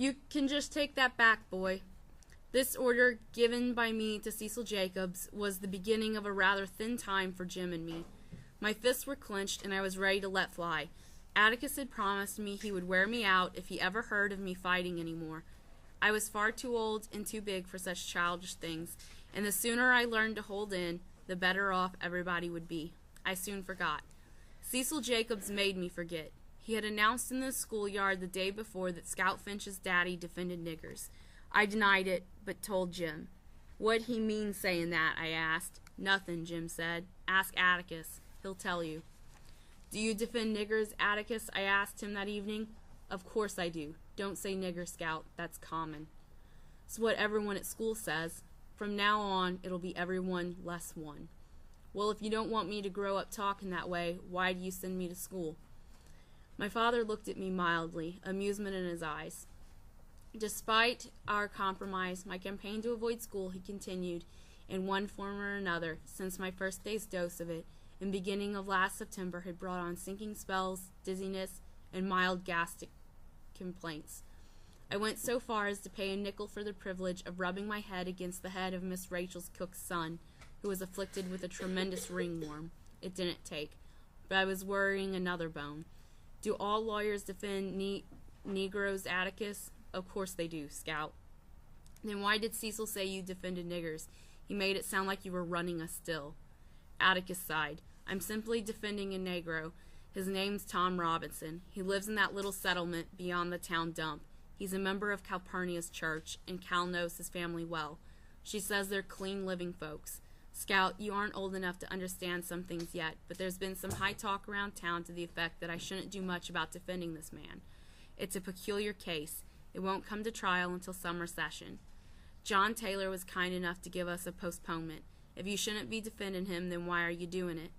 You can just take that back, boy. This order, given by me to Cecil Jacobs, was the beginning of a rather thin time for Jim and me. My fists were clenched, and I was ready to let fly. Atticus had promised me he would wear me out if he ever heard of me fighting any more. I was far too old and too big for such childish things, and the sooner I learned to hold in, the better off everybody would be. I soon forgot. Cecil Jacobs made me forget. He had announced in the schoolyard the day before that Scout Finch's daddy defended niggers. I denied it, but told Jim. What'd he mean saying that, I asked. Nothing, Jim said. Ask Atticus. He'll tell you. Do you defend niggers, Atticus? I asked him that evening. Of course I do. Don't say nigger, Scout. That's common. It's what everyone at school says. From now on, it'll be everyone less one. Well, if you don't want me to grow up talking that way, why do you send me to school? My father looked at me mildly, amusement in his eyes. Despite our compromise, my campaign to avoid school, he continued, in one form or another, since my first day's dose of it, in beginning of last September, had brought on sinking spells, dizziness, and mild gastric complaints. I went so far as to pay a nickel for the privilege of rubbing my head against the head of Miss Rachel's cook's son, who was afflicted with a tremendous ringworm. It didn't take, but I was worrying another bone. Do all lawyers defend Negroes, Atticus? Of course they do, Scout. Then why did Cecil say you defended niggers? He made it sound like you were running us still. Atticus sighed. I'm simply defending a Negro. His name's Tom Robinson. He lives in that little settlement beyond the town dump. He's a member of Calpurnia's church, and Cal knows his family well. She says they're clean living folks. Scout, you aren't old enough to understand some things yet, but there's been some high talk around town to the effect that I shouldn't do much about defending this man. It's a peculiar case. It won't come to trial until summer session. John Taylor was kind enough to give us a postponement. If you shouldn't be defending him, then why are you doing it?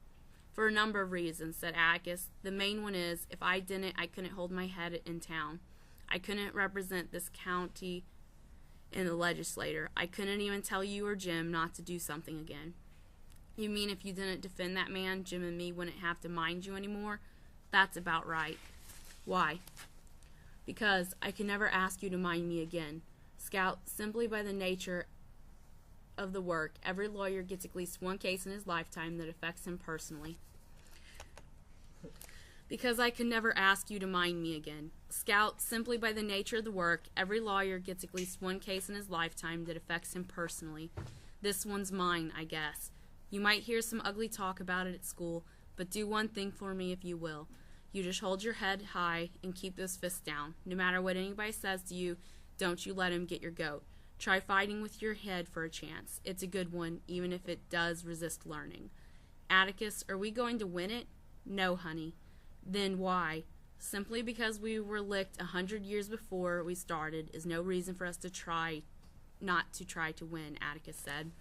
For a number of reasons, said Atticus. The main one is, if I didn't, I couldn't hold my head in town. I couldn't represent this county in the legislature. I couldn't even tell you or Jim not to do something again. You mean if you didn't defend that man, Jim and me wouldn't have to mind you anymore? That's about right. Why? Because I can never ask you to mind me again. Scout, simply by the nature of the work, every lawyer gets at least one case in his lifetime that affects him personally. Because I can never ask you to mind me again. Scout, simply by the nature of the work, every lawyer gets at least one case in his lifetime that affects him personally. This one's mine, I guess. You might hear some ugly talk about it at school, but do one thing for me if you will. You just hold your head high and keep those fists down. No matter what anybody says to you, don't you let him get your goat. Try fighting with your head for a chance. It's a good one, even if it does resist learning. Atticus, are we going to win it? No, honey. Then why? Simply because we were licked 100 years before we started is no reason for us to not try to win, Atticus said.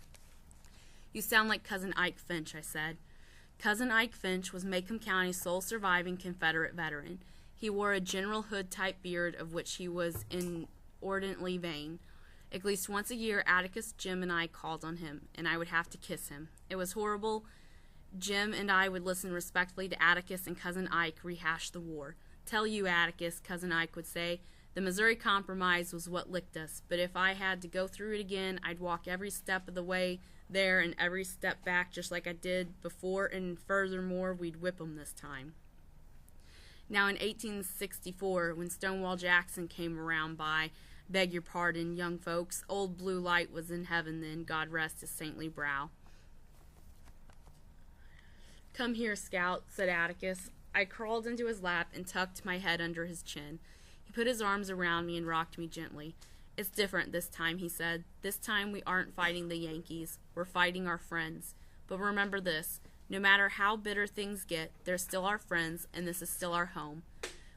You sound like Cousin Ike Finch, I said. Cousin Ike Finch was Macomb County's sole surviving Confederate veteran. He wore a General Hood-type beard of which he was inordinately vain. At least once a year, Atticus, Jim, and I called on him, and I would have to kiss him. It was horrible. Jim and I would listen respectfully to Atticus and Cousin Ike rehash the war. Tell you, Atticus, Cousin Ike would say, the Missouri Compromise was what licked us, but if I had to go through it again, I'd walk every step of the way there and every step back just like I did before, and furthermore, we'd whip 'em this time. Now in 1864, when Stonewall Jackson came around by, beg your pardon, young folks, old Blue Light was in heaven then, God rest his saintly brow. Come here, Scout, said Atticus. I crawled into his lap and tucked my head under his chin. He put his arms around me and rocked me gently. It's different this time, he said. This time we aren't fighting the Yankees. We're fighting our friends. But remember this, no matter how bitter things get, they're still our friends, and this is still our home.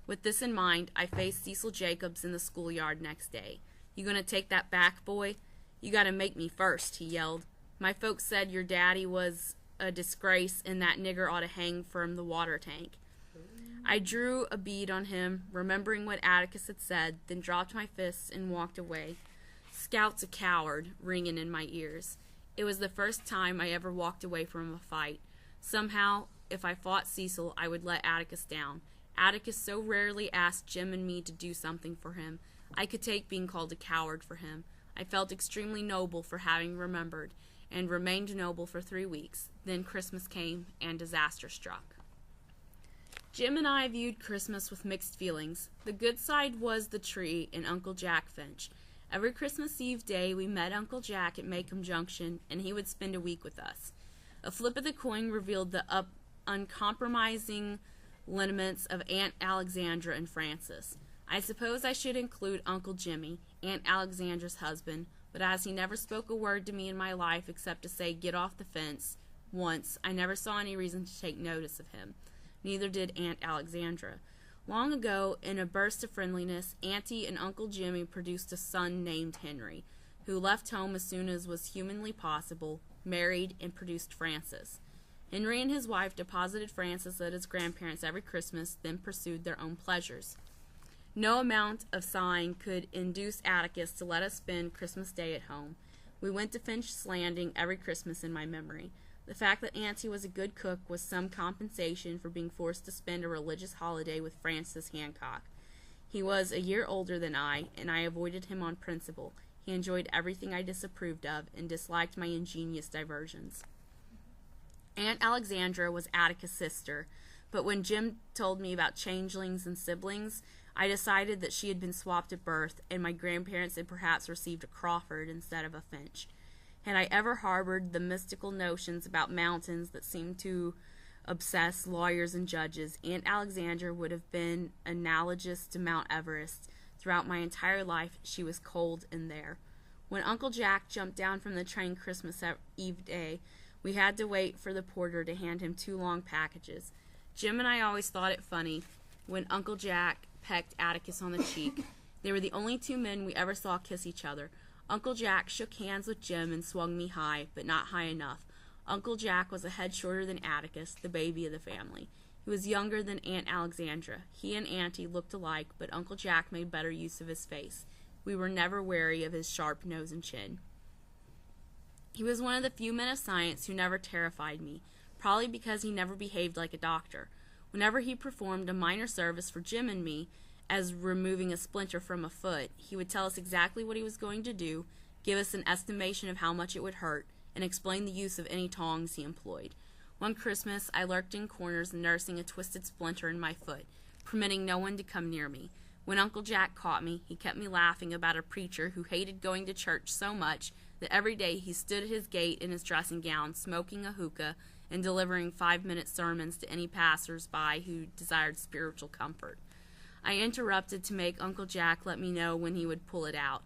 With this in mind, I faced Cecil Jacobs in the schoolyard next day. You gonna take that back, boy? You gotta make me first, he yelled. My folks said your daddy was a disgrace and that nigger ought to hang from the water tank. I drew a bead on him, remembering what Atticus had said, then dropped my fists and walked away. Scout's a coward, ringing in my ears. It was the first time I ever walked away from a fight. Somehow, if I fought Cecil, I would let Atticus down. Atticus so rarely asked Jim and me to do something for him. I could take being called a coward for him. I felt extremely noble for having remembered, and remained noble for 3 weeks. Then Christmas came, and disaster struck. Jim and I viewed Christmas with mixed feelings. The good side was the tree and Uncle Jack Finch. Every Christmas Eve day we met Uncle Jack at Macomb Junction, and he would spend a week with us. A flip of the coin revealed the uncompromising lineaments of Aunt Alexandra and Frances. I suppose I should include Uncle Jimmy, Aunt Alexandra's husband, but as he never spoke a word to me in my life except to say, "Get off the fence," once, I never saw any reason to take notice of him. Neither did Aunt Alexandra. Long ago, in a burst of friendliness, Auntie and Uncle Jimmy produced a son named Henry, who left home as soon as was humanly possible, married, and produced Frances. Henry and his wife deposited Frances at his grandparents' every Christmas, then pursued their own pleasures. No amount of sighing could induce Atticus to let us spend Christmas Day at home. We went to Finch's Landing every Christmas in my memory. The fact that Auntie was a good cook was some compensation for being forced to spend a religious holiday with Francis Hancock. He was a year older than I, and I avoided him on principle. He enjoyed everything I disapproved of, and disliked my ingenious diversions. Aunt Alexandra was Atticus' sister, but when Jim told me about changelings and siblings, I decided that she had been swapped at birth, and my grandparents had perhaps received a Crawford instead of a Finch. Had I ever harbored the mystical notions about mountains that seemed to obsess lawyers and judges, Aunt Alexandra would have been analogous to Mount Everest. Throughout my entire life, she was cold and there. When Uncle Jack jumped down from the train Christmas Eve day, we had to wait for the porter to hand him 2 long packages. Jim and I always thought it funny when Uncle Jack pecked Atticus on the cheek. They were the only 2 men we ever saw kiss each other. Uncle Jack shook hands with Jim and swung me high, but not high enough. Uncle Jack was a head shorter than Atticus, the baby of the family. He was younger than Aunt Alexandra. He and Auntie looked alike, but Uncle Jack made better use of his face. We were never wary of his sharp nose and chin. He was one of the few men of science who never terrified me, probably because he never behaved like a doctor. Whenever he performed a minor service for Jim and me, as removing a splinter from a foot, he would tell us exactly what he was going to do, give us an estimation of how much it would hurt, and explain the use of any tongs he employed. One Christmas, I lurked in corners nursing a twisted splinter in my foot, permitting no one to come near me. When Uncle Jack caught me, he kept me laughing about a preacher who hated going to church so much that every day he stood at his gate in his dressing gown, smoking a hookah, and delivering 5-minute sermons to any passers-by who desired spiritual comfort. I interrupted to make Uncle Jack let me know when he would pull it out,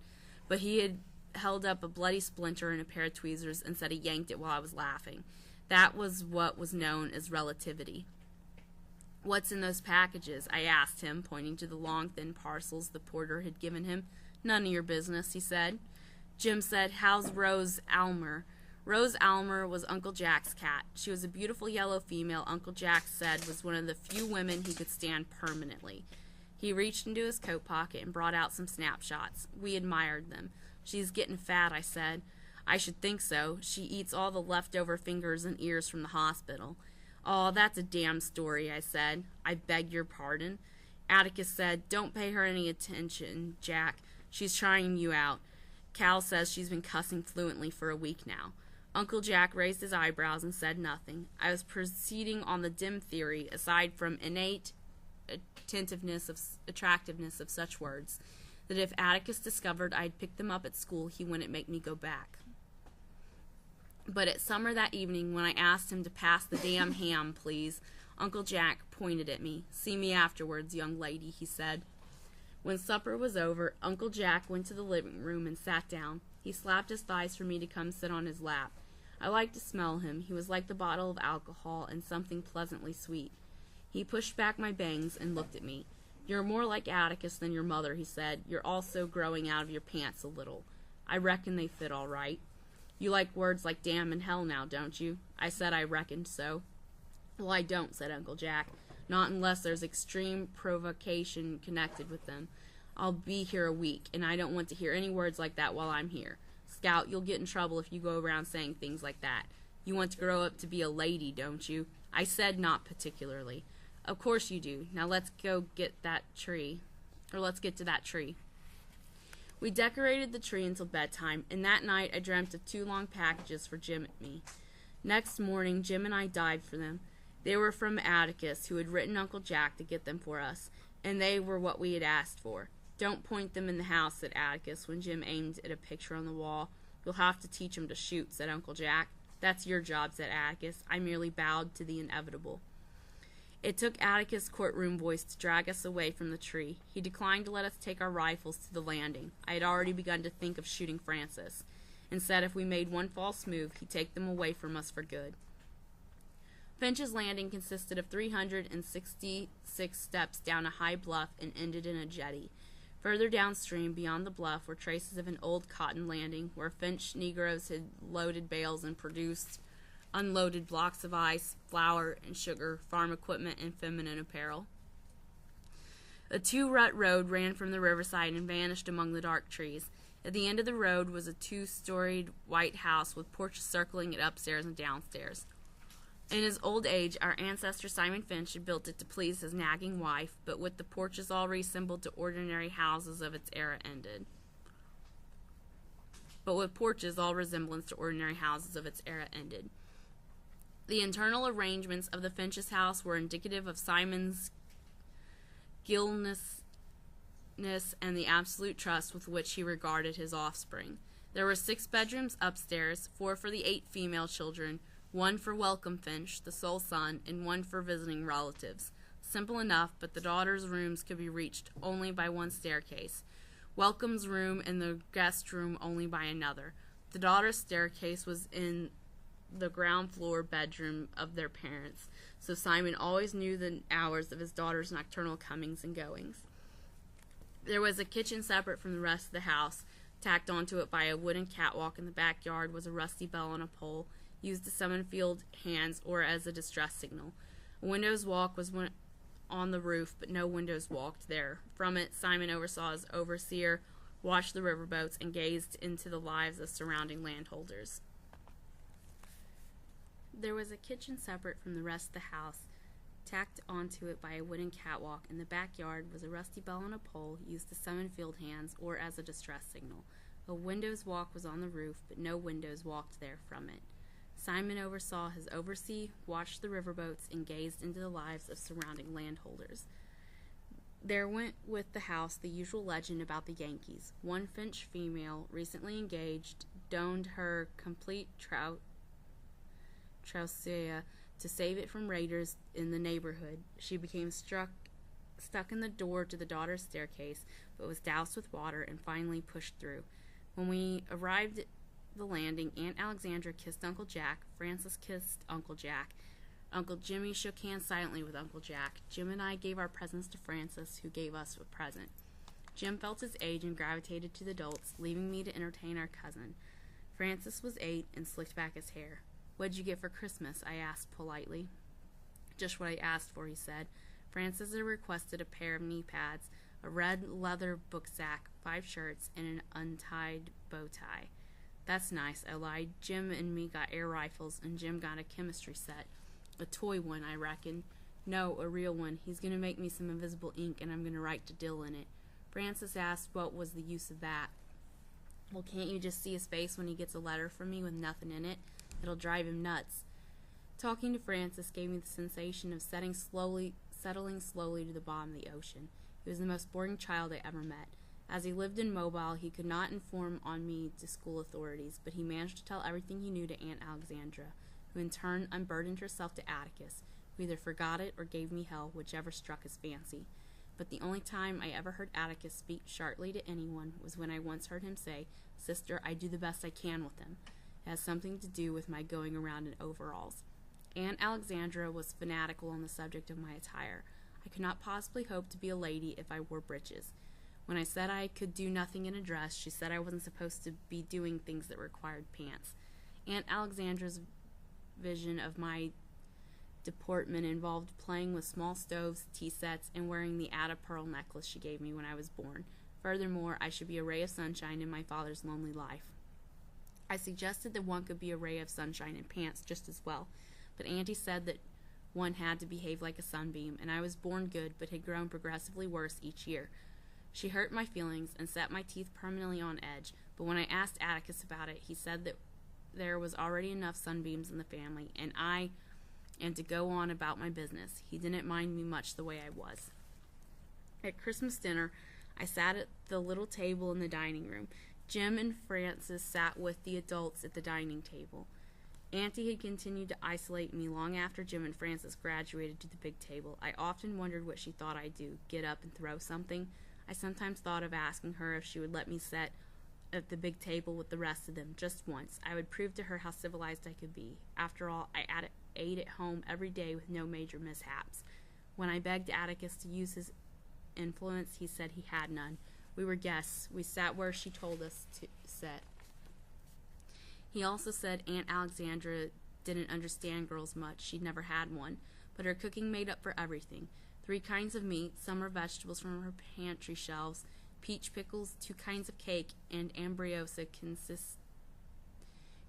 but he had held up a bloody splinter and a pair of tweezers and said he yanked it while I was laughing. That was what was known as relativity. "What's in those packages?" I asked him, pointing to the long, thin parcels the porter had given him. "None of your business," he said. Jim said, "How's Rose Almer?" Rose Almer was Uncle Jack's cat. She was a beautiful yellow female Uncle Jack said was one of the few women he could stand permanently. He reached into his coat pocket and brought out some snapshots. We admired them. "She's getting fat," I said. "I should think so. She eats all the leftover fingers and ears from the hospital." "Oh, that's a damn story," I said. "I beg your pardon." Atticus said, "Don't pay her any attention, Jack. She's trying you out. Cal says she's been cussing fluently for a week now." Uncle Jack raised his eyebrows and said nothing. I was proceeding on the dim theory, aside from innate attractiveness of such words, that if Atticus discovered I'd picked them up at school, he wouldn't make me go back. But at summer that evening, when I asked him to pass the damn ham, please, Uncle Jack pointed at me. "See me afterwards, young lady," he said. When supper was over, Uncle Jack went to the living room and sat down. He slapped his thighs for me to come sit on his lap. I liked to smell him. He was like the bottle of alcohol and something pleasantly sweet. He pushed back my bangs and looked at me. "You're more like Atticus than your mother," he said. "You're also growing out of your pants a little. I reckon they fit all right. You like words like damn and hell now, don't you?" I said I reckoned so. "Well, I don't," said Uncle Jack. "Not unless there's extreme provocation connected with them. I'll be here a week, and I don't want to hear any words like that while I'm here. Scout, you'll get in trouble if you go around saying things like that. You want to grow up to be a lady, don't you?" I said not particularly. "Of course you do. Now let's go get that tree. Or let's get to that tree." We decorated the tree until bedtime, and that night I dreamt of 2 long packages for Jim and me. Next morning, Jim and I dived for them. They were from Atticus, who had written Uncle Jack to get them for us, and they were what we had asked for. "Don't point them in the house," said Atticus, when Jim aimed at a picture on the wall. "You'll have to teach 'em to shoot," said Uncle Jack. "That's your job," said Atticus. I merely bowed to the inevitable. It took Atticus' courtroom voice to drag us away from the tree. He declined to let us take our rifles to the landing. I had already begun to think of shooting Francis, and said if we made one false move, he'd take them away from us for good. Finch's Landing consisted of 366 steps down a high bluff and ended in a jetty. Further downstream, beyond the bluff, were traces of an old cotton landing where Finch Negroes had loaded bales and produced unloaded blocks of ice, flour and sugar, farm equipment, and feminine apparel. A 2-rut road ran from the riverside and vanished among the dark trees. At the end of the road was a 2-storied white house with porches circling it upstairs and downstairs. In his old age, our ancestor Simon Finch had built it to please his nagging wife, but with the porches all reassembled to ordinary houses of its era ended. The internal arrangements of the Finch's house were indicative of Simon's guilelessness and the absolute trust with which he regarded his offspring. There were 6 bedrooms upstairs, 4 for the 8 female children, 1 for Welcome Finch, the sole son, and 1 for visiting relatives. Simple enough, but the daughters' rooms could be reached only by one staircase. Welcome's room and the guest room only by another. The daughters' staircase was in the ground floor bedroom of their parents, so Simon always knew the hours of his daughter's nocturnal comings and goings. There was a kitchen separate from the rest of the house. Tacked onto it by a wooden catwalk in the backyard was a rusty bell on a pole, used to summon field hands or as a distress signal. A window's walk was on the roof, but no windows walked there. From it, Simon oversaw his overseer, watched the riverboats, and gazed into the lives of surrounding landholders. There was a kitchen separate from the rest of the house. Tacked onto it by a wooden catwalk in the backyard was a rusty bell on a pole, used to summon field hands or as a distress signal. A window's walk was on the roof, but no windows walked there from it. Simon oversaw his oversee, watched the riverboats, and gazed into the lives of surrounding landholders. There went with the house the usual legend about the Yankees. One Finch female, recently engaged, donned her complete trousseau to save it from raiders in the neighborhood. She became stuck in the door to the daughter's staircase, but was doused with water and finally pushed through. When we arrived at the landing, Aunt Alexandra kissed Uncle Jack. Francis kissed Uncle Jack. Uncle Jimmy shook hands silently with Uncle Jack. Jim and I gave our presents to Francis, who gave us a present. Jim felt his age and gravitated to the adults, leaving me to entertain our cousin. Francis was 8 and slicked back his hair. "What'd you get for Christmas?" I asked politely. "Just what I asked for," he said. Francis had requested a pair of knee pads, a red leather book sack, 5 shirts, and an untied bow tie. "That's nice," I lied. "Jim and me got air rifles, and Jim got a chemistry set. A toy one, I reckon." "No, a real one. He's going to make me some invisible ink, and I'm going to write to Dill in it." Francis asked what was the use of that. "Well, can't you just see his face when he gets a letter from me with nothing in it? It'll drive him nuts." Talking to Francis gave me the sensation of settling slowly to the bottom of the ocean. He was the most boring child I ever met. As he lived in Mobile, he could not inform on me to school authorities, but he managed to tell everything he knew to Aunt Alexandra, who in turn unburdened herself to Atticus, who either forgot it or gave me hell, whichever struck his fancy. But the only time I ever heard Atticus speak sharply to anyone was when I once heard him say, "Sister, I do the best I can with him. It has something to do with my going around in overalls." Aunt Alexandra was fanatical on the subject of my attire. I could not possibly hope to be a lady if I wore breeches. When I said I could do nothing in a dress, she said I wasn't supposed to be doing things that required pants. Aunt Alexandra's vision of my deportment involved playing with small stoves, tea sets, and wearing the Ada pearl necklace she gave me when I was born. Furthermore, I should be a ray of sunshine in my father's lonely life. I suggested that one could be a ray of sunshine in pants just as well, but Auntie said that one had to behave like a sunbeam, and I was born good but had grown progressively worse each year. She hurt my feelings and set my teeth permanently on edge, but when I asked Atticus about it, he said that there was already enough sunbeams in the family, and to go on about my business. He didn't mind me much the way I was. At Christmas dinner, I sat at the little table in the dining room. Jim and Francis sat with the adults at the dining table. Auntie had continued to isolate me long after Jim and Francis graduated to the big table. I often wondered what she thought I'd do, get up and throw something. I sometimes thought of asking her if she would let me sit at the big table with the rest of them, just once. I would prove to her how civilized I could be. After all, I ate at home every day with no major mishaps. When I begged Atticus to use his influence, he said he had none. We were guests. We sat where she told us to sit. He also said Aunt Alexandra didn't understand girls much. She'd never had one. But her cooking made up for everything. 3 kinds of meat, summer vegetables from her pantry shelves, peach pickles, 2 kinds of cake, and ambrosia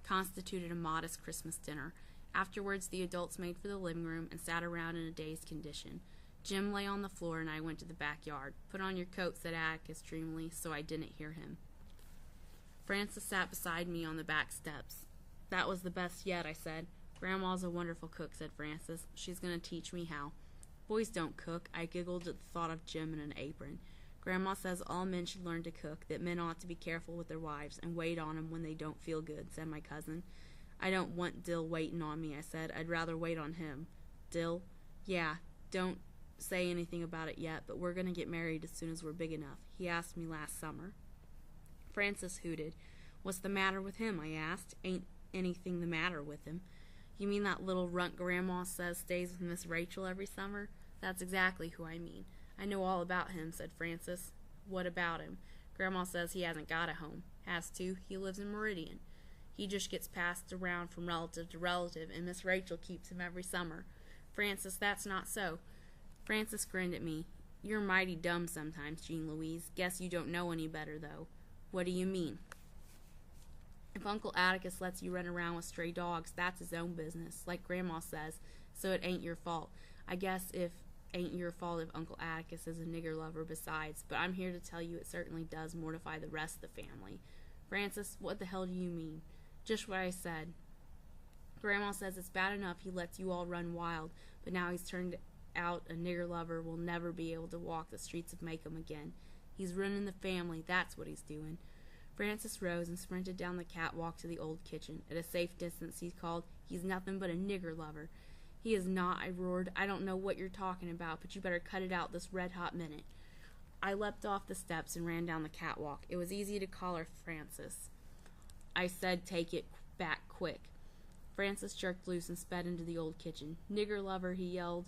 constituted a modest Christmas dinner. Afterwards, the adults made for the living room and sat around in a dazed condition. Jim lay on the floor, and I went to the backyard. Put on your coat, said Atticus dreamily, so I didn't hear him. Francis sat beside me on the back steps. That was the best yet, I said. Grandma's a wonderful cook, said Francis. She's going to teach me how. Boys don't cook. I giggled at the thought of Jim in an apron. Grandma says all men should learn to cook, that men ought to be careful with their wives and wait on 'em when they don't feel good, said my cousin. I don't want Dill waiting on me, I said. I'd rather wait on him. Dill? Yeah, don't say anything about it yet, but we're going to get married as soon as we're big enough. He asked me last summer. Francis hooted. What's the matter with him, I asked. Ain't anything the matter with him. You mean that little runt Grandma says stays with Miss Rachel every summer? That's exactly who I mean. I know all about him, said Francis. What about him? Grandma says he hasn't got a home. Has to. He lives in Meridian. He just gets passed around from relative to relative, and Miss Rachel keeps him every summer. Francis, that's not so. Francis grinned at me. You're mighty dumb sometimes, Jean Louise. Guess you don't know any better, though. What do you mean? If Uncle Atticus lets you run around with stray dogs, that's his own business, like Grandma says, so it ain't your fault. I guess it ain't your fault if Uncle Atticus is a nigger lover besides, but I'm here to tell you it certainly does mortify the rest of the family. Francis, what the hell do you mean? Just what I said. Grandma says it's bad enough he lets you all run wild, but now he's turned out a nigger lover will never be able to walk the streets of Macomb again. He's ruining the family, that's what he's doing. Francis rose and sprinted down the catwalk to the old kitchen. At a safe distance, he called, He's nothing but a nigger lover. He is not, I roared. I don't know what you're talking about, but you better cut it out this red-hot minute. I leapt off the steps and ran down the catwalk. It was easy to call her Francis. I said, take it back quick. Francis jerked loose and sped into the old kitchen. Nigger lover, he yelled.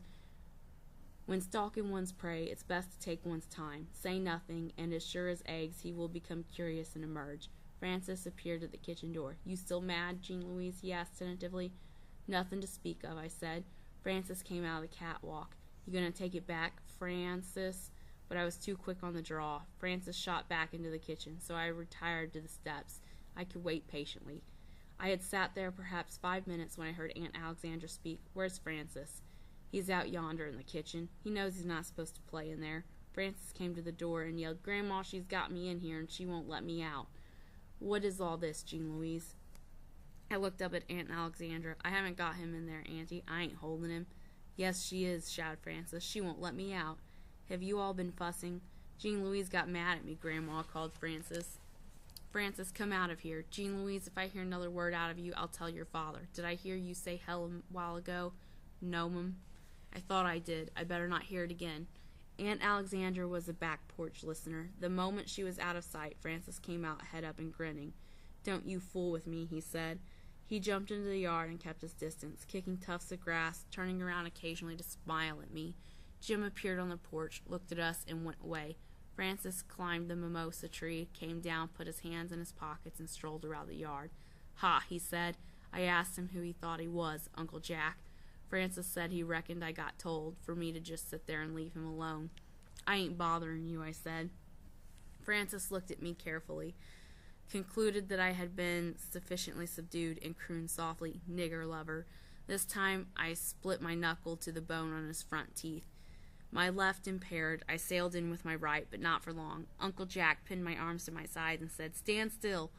When stalking one's prey, it's best to take one's time. Say nothing, and as sure as eggs, he will become curious and emerge. Francis appeared at the kitchen door. You still mad, Jean Louise? He asked tentatively. Nothing to speak of, I said. Francis came out of the catwalk. You gonna take it back, Francis? But I was too quick on the draw. Francis shot back into the kitchen, so I retired to the steps. I could wait patiently. I had sat there perhaps 5 minutes when I heard Aunt Alexandra speak. Where's Francis? He's out yonder in the kitchen. He knows he's not supposed to play in there. Francis came to the door and yelled, Grandma, she's got me in here and she won't let me out. What is all this, Jean Louise? I looked up at Aunt Alexandra. I haven't got him in there, Auntie. I ain't holding him. Yes, she is, shouted Francis. She won't let me out. Have you all been fussing? Jean Louise got mad at me, Grandma, called Francis. Francis, come out of here. Jean Louise, if I hear another word out of you, I'll tell your father. Did I hear you say hell a while ago? No, mum. I thought I did. I better not hear it again. Aunt Alexandra was a back porch listener. The moment she was out of sight, Francis came out, head up and grinning. Don't you fool with me, he said. He jumped into the yard and kept his distance, kicking tufts of grass, turning around occasionally to smile at me. Jim appeared on the porch, looked at us, and went away. Francis climbed the mimosa tree, came down, put his hands in his pockets, and strolled around the yard. Ha, he said. I asked him who he thought he was, Uncle Jack. Francis said he reckoned I got told, for me to just sit there and leave him alone. I ain't bothering you, I said. Francis looked at me carefully, concluded that I had been sufficiently subdued, and crooned softly, Nigger lover. This time I split my knuckle to the bone on his front teeth. My left impaired, I sailed in with my right, but not for long. Uncle Jack pinned my arms to my side and said, "Stand still."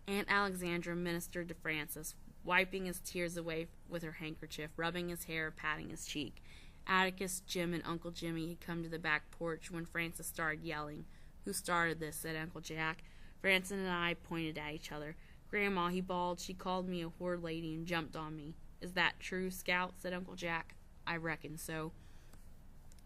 Aunt Alexandra ministered to Francis, wiping his tears away with her handkerchief, rubbing his hair, patting his cheek. Atticus, Jim, and Uncle Jimmy had come to the back porch when Francis started yelling. "Who started this?" said Uncle Jack. Francis and I pointed at each other. "Grandma," he bawled. "She called me a whore lady and jumped on me." "Is that true, Scout?" said Uncle Jack. "I reckon so."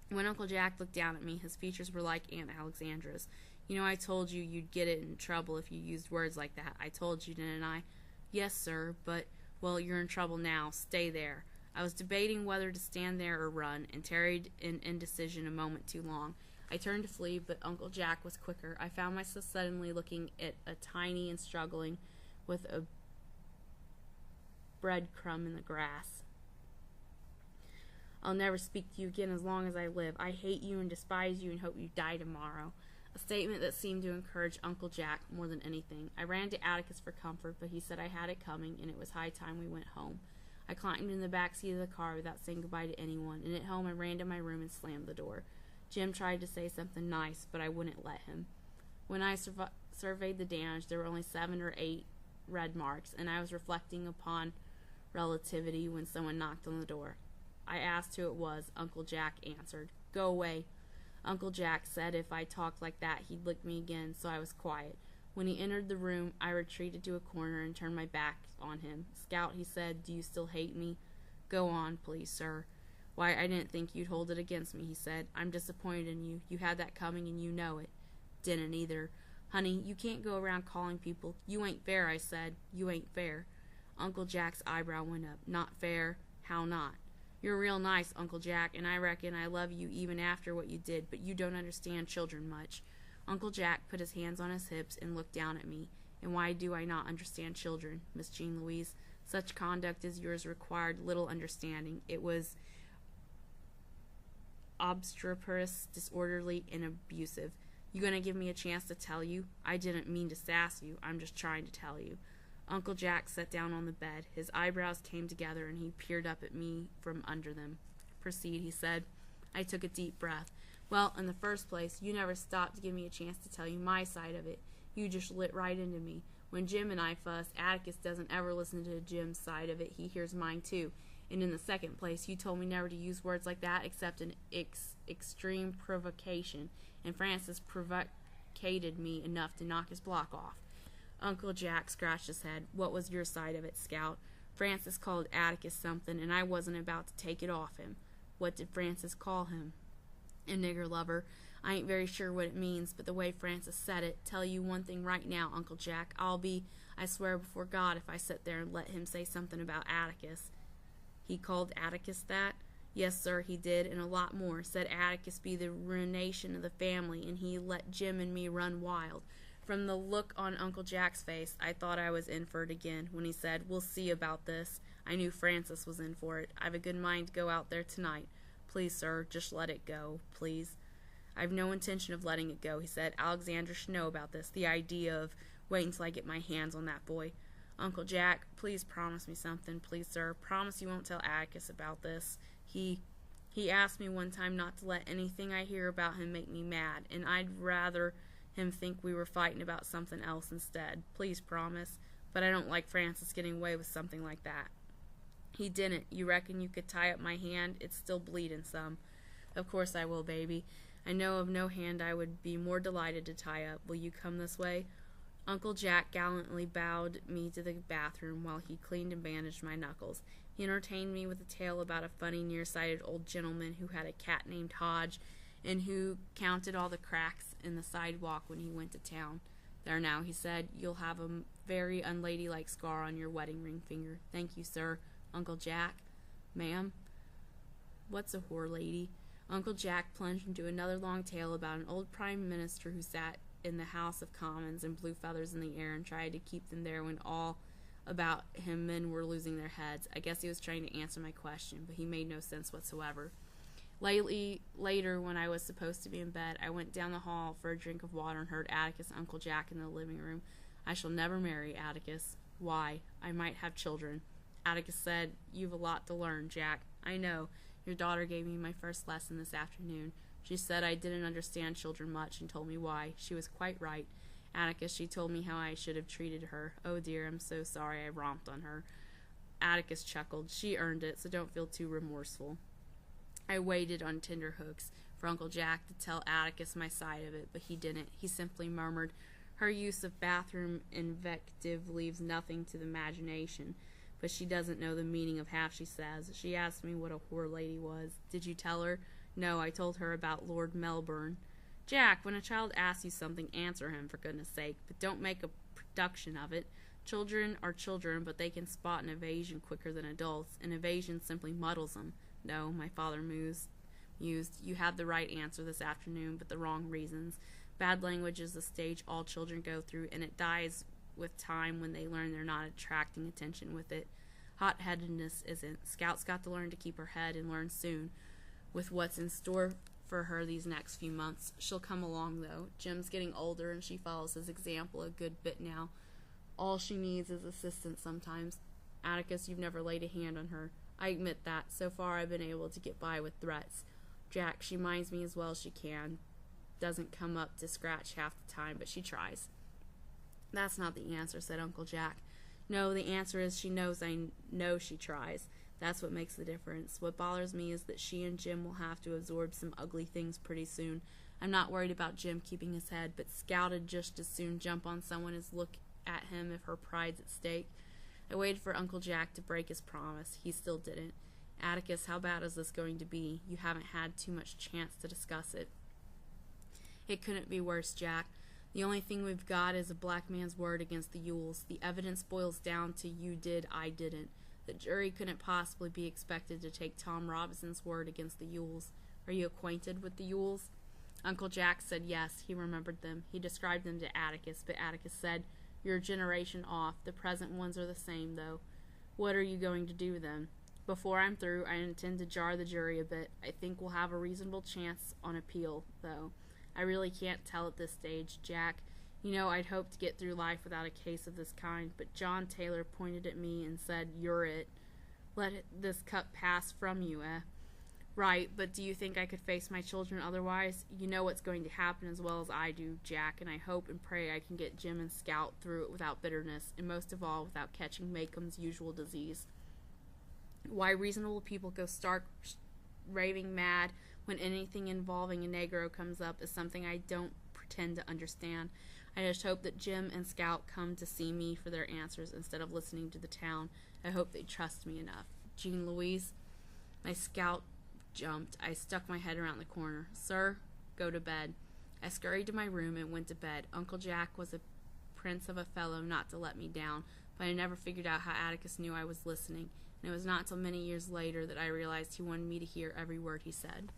When Uncle Jack looked down at me, his features were like Aunt Alexandra's. "You know, I told you you'd get in trouble if you used words like that. I told you, didn't I?" "Yes, sir, but, well, you're in trouble now. Stay there." I was debating whether to stand there or run, and tarried in indecision a moment too long. I turned to flee, but Uncle Jack was quicker. I found myself suddenly looking at a tiny and struggling with a breadcrumb in the grass. "I'll never speak to you again as long as I live. I hate you and despise you and hope you die tomorrow." A statement that seemed to encourage Uncle Jack more than anything. I ran to Atticus for comfort, but he said I had it coming, and it was high time we went home. I climbed in the back seat of the car without saying goodbye to anyone, and at home I ran to my room and slammed the door. Jim tried to say something nice, but I wouldn't let him. When I surveyed the damage, there were only 7 or 8 red marks, and I was reflecting upon relativity when someone knocked on the door. I asked who it was. Uncle Jack answered. "Go away." Uncle Jack said if I talked like that, he'd lick me again, so I was quiet. When he entered the room, I retreated to a corner and turned my back on him. "Scout," he said, "do you still hate me?" "Go on, please, sir." "Why, I didn't think you'd hold it against me," he said. "I'm disappointed in you. You had that coming and you know it." "Didn't either." "Honey, you can't go around calling people—" "You ain't fair," I said. "You ain't fair." Uncle Jack's eyebrow went up. "Not fair? How not?" "You're real nice, Uncle Jack, and I reckon I love you even after what you did, but you don't understand children much." Uncle Jack put his hands on his hips and looked down at me. "And why do I not understand children, Miss Jean Louise? Such conduct as yours required little understanding. It was obstreperous, disorderly, and abusive. You gonna give me a chance to tell you? I didn't mean to sass you. I'm just trying to tell you." Uncle Jack sat down on the bed. His eyebrows came together, and he peered up at me from under them. "Proceed," he said. I took a deep breath. "Well, in the first place, you never stopped to give me a chance to tell you my side of it. You just lit right into me. When Jim and I fuss, Atticus doesn't ever listen to Jim's side of it. He hears mine, too. And in the second place, you told me never to use words like that except in extreme provocation, and Francis provocated me enough to knock his block off." Uncle Jack scratched his head. "What was your side of it, Scout?" "Francis called Atticus something, and I wasn't about to take it off him." "What did Francis call him?" "A nigger lover. I ain't very sure what it means, but the way Francis said it. Tell you one thing right now, Uncle Jack, I swear before God, if I sit there and let him say something about Atticus." "He called Atticus that?" "Yes, sir, he did, and a lot more. Said Atticus be the ruination of the family, and he let Jim and me run wild." From the look on Uncle Jack's face, I thought I was in for it again. When he said, "We'll see about this," I knew Francis was in for it. "I've a good mind to go out there tonight." "Please, sir, just let it go, please." "I've no intention of letting it go," he said. "Alexandra should know about this. The idea of waiting till I get my hands on that boy." "Uncle Jack, please promise me something. Please, sir. Promise you won't tell Atticus about this. He asked me one time not to let anything I hear about him make me mad, and I'd rather him think we were fighting about something else instead. Please promise. But I don't like Francis getting away with something like that." "He didn't. You reckon you could tie up my hand? It's still bleeding some." "Of course I will, baby. I know of no hand I would be more delighted to tie up. Will you come this way?" Uncle Jack gallantly bowed me to the bathroom while he cleaned and bandaged my knuckles. He entertained me with a tale about a funny, nearsighted old gentleman who had a cat named Hodge, and who counted all the cracks in the sidewalk when he went to town. "There now," he said, "you'll have a very unladylike scar on your wedding ring finger." "Thank you, sir." "Uncle Jack." "Ma'am?" "What's a whore lady?" Uncle Jack plunged into another long tale about an old prime minister who sat in the House of Commons and blew feathers in the air and tried to keep them there when all about him men were losing their heads. I guess he was trying to answer my question, but he made no sense whatsoever. Later, when I was supposed to be in bed, I went down the hall for a drink of water and heard Atticus and Uncle Jack in the living room. "I shall never marry Atticus." "Why?" "I might have children." Atticus said, "You've a lot to learn, Jack." "I know. Your daughter gave me my first lesson this afternoon. She said I didn't understand children much and told me why. She was quite right. Atticus, she told me how I should have treated her. Oh dear, I'm so sorry I romped on her. Atticus chuckled. She earned it, so don't feel too remorseful. I waited on tenterhooks for Uncle Jack to tell Atticus my side of it, but he didn't. He simply murmured, "Her use of bathroom invective leaves nothing to the imagination, but she doesn't know the meaning of half she says. She asked me what a whore lady was. Did you tell her?" "No, I told her about Lord Melbourne." "Jack, when a child asks you something, answer him, for goodness sake, but don't make a production of it. Children are children, but they can spot an evasion quicker than adults, and evasion simply muddles them." "No," my father mused. "You had the right answer this afternoon, but the wrong reasons. Bad language is the stage all children go through, and it dies with time when they learn they're not attracting attention with it. Hot-headedness isn't. Scout's got to learn to keep her head, and learn soon, with what's in store for her these next few months. She'll come along, though. Jim's getting older, and she follows his example a good bit now. All she needs is assistance sometimes. Atticus, you've never laid a hand on her. I admit that. So far, I've been able to get by with threats. Jack, she minds me as well as she can. Doesn't come up to scratch half the time, but she tries." "That's not the answer," said Uncle Jack. "No, the answer is she knows I know she tries. That's what makes the difference. What bothers me is that she and Jim will have to absorb some ugly things pretty soon. I'm not worried about Jim keeping his head, but Scout'd just as soon jump on someone as look at him if her pride's at stake." I waited for Uncle Jack to break his promise. He still didn't. "Atticus, how bad is this going to be? You haven't had too much chance to discuss it." "It couldn't be worse, Jack. The only thing we've got is a black man's word against the Yules. The evidence boils down to you did, I didn't. The jury couldn't possibly be expected to take Tom Robinson's word against the Yules. Are you acquainted with the Yules?" Uncle Jack said yes, he remembered them. He described them to Atticus, but Atticus said, "You're a generation off. The present ones are the same, though. What are you going to do then?" "Before I'm through, I intend to jar the jury a bit. I think we'll have a reasonable chance on appeal, though. I really can't tell at this stage, Jack. You know, I'd hoped to get through life without a case of this kind, but John Taylor pointed at me and said, 'You're it. Let this cup pass from you, eh?' Right, but do you think I could face my children otherwise? You know what's going to happen as well as I do, Jack, and I hope and pray I can get Jim and Scout through it without bitterness, and most of all without catching Macomb's usual disease. Why reasonable people go stark raving mad when anything involving a Negro comes up is something I don't pretend to understand. I just hope that Jim and Scout come to see me for their answers instead of listening to the town. I hope they trust me enough. Jean Louise?" My Scout jumped. I stuck my head around the corner. "Sir, go to bed." I scurried to my room and went to bed. Uncle Jack was a prince of a fellow not to let me down, but I never figured out how Atticus knew I was listening, and it was not until many years later that I realized he wanted me to hear every word he said.